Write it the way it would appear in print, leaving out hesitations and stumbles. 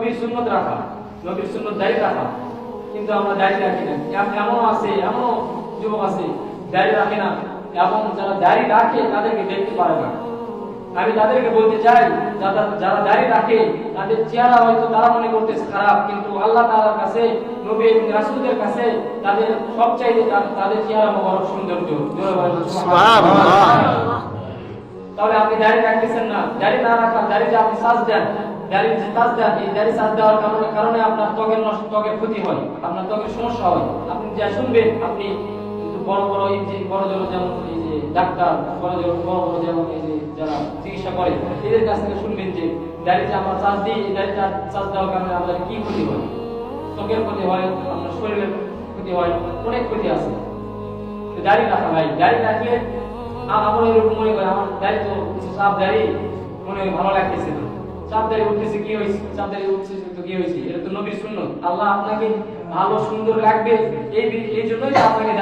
নবীর সুন্নত রাখা, নবীর সুন্নত দাড়ি রাখা, কিন্তু আমরা দাড়ি রাখি না। এমনও আছে, এমনও যুবক আছে দাড়ি রাখে না, এবং যারা দাড়ি রাখে তাদেরকে দেখতে পারে না। আমি তাদেরকে বলতে চাই, যারা দাড়ি রাখে তাদের চেহারা হয়তো তারা মনে করতেছে খারাপ, কিন্তু আল্লাহ তাআলার কাছে, নবী এবং রাসূলদের কাছে তাদের সবচাইতে তাদের চেহারা মোবারক সৌন্দর্য। সুবহানাল্লাহ। তাহলে আপনি দাড়ি রাখতেছেন না, দাড়ি না রাখা, দাড়ি যে আপনি সাজ দেন, দাড়ি যে সাজ দেন, এই দাড়ি সাজ দেওয়ার কারণে আপনার ত্বকের ক্ষতি হয়, আপনার ত্বকের সমস্যা হয়। আপনি যা শুনবেন, আপনি বড় বড় এই যে বড় জোর, যেমন এই যে ডাক্তার, বড় যেমন এই যে যারা চিকিৎসা করে, এদের কাছ থেকে শুনবেন যে দাড়িতে আমরা চাষ দিই, এই দাড়িটা চাষ দেওয়ার কারণে আমাদের কি ক্ষতি হয়, ত্বকের ক্ষতি হয়, আপনার শরীরের ক্ষতি হয়, অনেক ক্ষতি আছে। দাড়ি রাখা ভাই, দাড়ি রাখলে আমার এরকম মনে করে আমার দাড়ি তো চাপ দাড়ি মনে হয় ভালো লাগতেছে না, চাপ দাড়ি উঠতেছে কি হয়েছে, চাপ দাড়ি উঠছে তো কি হয়েছে, এটা তো নবীর সুন্নাত। আল্লাহ আপনাকে ভালো সুন্দর লাগবে এই জন্যই আপনাকে